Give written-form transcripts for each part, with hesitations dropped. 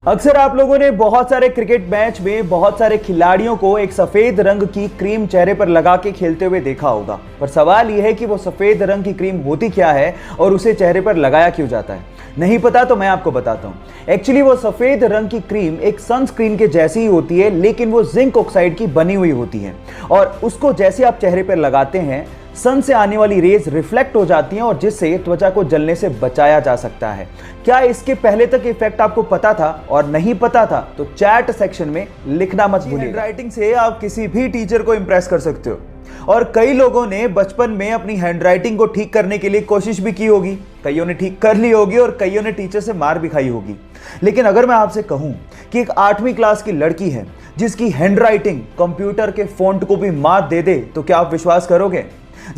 अक्सर आप लोगों ने बहुत सारे क्रिकेट मैच में बहुत सारे खिलाड़ियों को एक सफेद रंग की क्रीम चेहरे पर लगा के खेलते हुए देखा होगा। पर सवाल यह है कि वो सफेद रंग की क्रीम होती क्या है और उसे चेहरे पर लगाया क्यों जाता है। नहीं पता तो मैं आपको बताता हूँ। एक्चुअली वो सफेद रंग की क्रीम एक सनस्क्रीन के जैसी ही होती है, लेकिन वो जिंक ऑक्साइड की बनी हुई होती है और उसको जैसे आप चेहरे पर लगाते हैं सन से आने वाली रेज रिफ्लेक्ट हो जाती हैं और जिससे त्वचा को जलने से बचाया जा सकता है। क्या इसके पहले तक इफेक्ट आपको पता था और नहीं पता था तो चैट सेक्शन में लिखना मत भूलिए। हैंडराइटिंग से आप किसी भी टीचर को इंप्रेस कर सकते हो और कई लोगों ने बचपन में अपनी हैंडराइटिंग को ठीक करने के लिए कोशिश भी की होगी। कईयों ने ठीक कर ली होगी और कईयों ने टीचर से मार भी खाई होगी। लेकिन अगर मैं आपसे कहूं कि एक 8वीं क्लास की लड़की है जिसकी हैंडराइटिंग कंप्यूटर के फॉन्ट को भी मात दे दे, तो क्या आप विश्वास करोगे?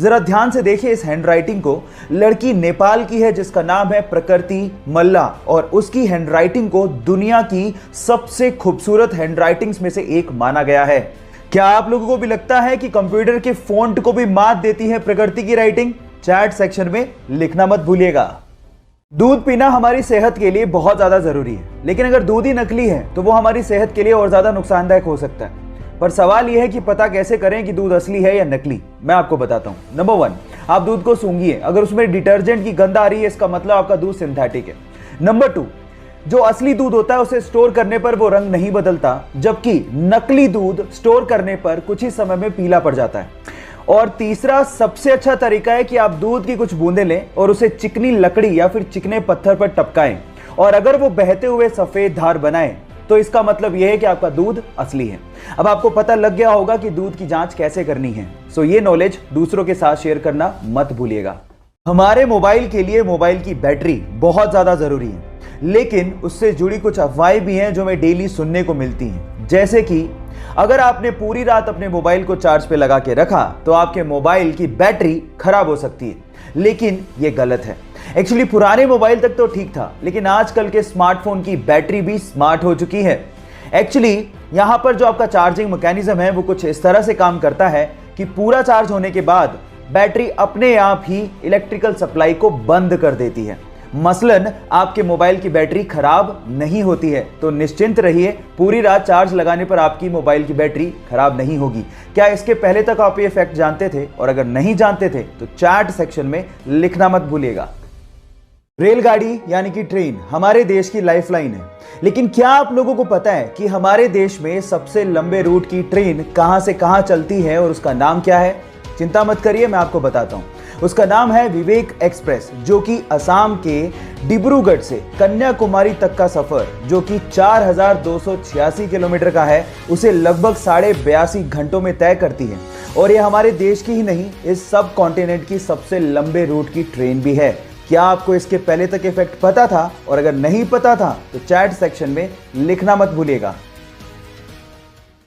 जरा ध्यान से देखिए इस हैंडराइटिंग को। लड़की नेपाल की है जिसका नाम है प्रकृति मल्ला और उसकी हैंडराइटिंग को दुनिया की सबसे खूबसूरत हैंडराइटिंग्स में से एक माना गया है। क्या आप लोगों को भी लगता है कि कंप्यूटर के फॉन्ट को भी मात देती है प्रकृति की राइटिंग? चैट सेक्शन में लिखना मत भूलिएगा। दूध पीना हमारी सेहत के लिए बहुत ज्यादा जरूरी है, लेकिन अगर दूध ही नकली है तो वो हमारी सेहत के लिए और ज्यादा नुकसानदायक हो सकता है। पर सवाल यह है कि पता कैसे करें कि दूध असली है या नकली। मैं आपको बताता हूं। नंबर 1, आप दूध को सूंघिए। अगर उसमें डिटर्जेंट की गंध आ रही है, इसका मतलब आपका दूध सिंथेटिक है। नंबर 2, जो असली दूध होता है उसे स्टोर करने पर वो रंग नहीं बदलता, जबकि नकली दूध स्टोर करने पर कुछ ही समय में पीला पड़ जाता है। और तीसरा सबसे अच्छा तरीका है कि आप दूध की कुछ बूंदें लें और उसे चिकनी लकड़ी या फिर चिकने पत्थर पर टपकाएं और अगर वो बहते हुए सफेद धार बनाए तो इसका मतलब यह है कि आपका दूध असली है। अब आपको पता लग गया होगा कि दूध की जांच कैसे करनी है। सो ये नॉलेज दूसरों के साथ शेयर करना मत भूलिएगा। हमारे मोबाइल के लिए मोबाइल की बैटरी बहुत ज्यादा जरूरी है, लेकिन उससे जुड़ी कुछ अफवाहें भी हैं जो हमें डेली सुनने को मिलती हैं। जैसे कि अगर आपने पूरी रात अपने मोबाइल को चार्ज पे लगा के रखा तो आपके मोबाइल की बैटरी खराब हो सकती है, लेकिन यह गलत है। एक्चुअली पुराने मोबाइल तक तो ठीक था, लेकिन आजकल के स्मार्टफोन की बैटरी भी स्मार्ट हो चुकी है। एक्चुअली यहां पर जो आपका चार्जिंग मैकेनिज्म है वो कुछ इस तरह से काम करता है कि पूरा चार्ज होने के बाद बैटरी अपने आप ही इलेक्ट्रिकल सप्लाई को बंद कर देती है। मसलन आपके मोबाइल की बैटरी खराब नहीं होती है, तो निश्चिंत रहिए, पूरी रात चार्ज लगाने पर आपकी मोबाइल की बैटरी खराब नहीं होगी। क्या इसके पहले तक आप ये फैक्ट जानते थे? और अगर नहीं जानते थे तो चैट सेक्शन में लिखना मत भूलिएगा। रेलगाड़ी यानी कि ट्रेन हमारे देश की लाइफलाइन है, लेकिन क्या आप लोगों को पता है कि हमारे देश में सबसे लंबे रूट की ट्रेन कहां से कहां चलती है और उसका नाम क्या है? चिंता मत करिए, मैं आपको बताता हूं। उसका नाम है विवेक एक्सप्रेस, जो कि असम के डिब्रूगढ़ से कन्याकुमारी तक का सफर, जो कि 4286 किलोमीटर का है, उसे लगभग 82.5 घंटों में तय करती है। और ये हमारे देश की ही नहीं, इस सब कॉन्टिनेंट की सबसे लंबे रूट की ट्रेन भी है। क्या आपको इसके पहले तक इफेक्ट पता था? और अगर नहीं पता था तो चैट सेक्शन में लिखना मत भूलिएगा।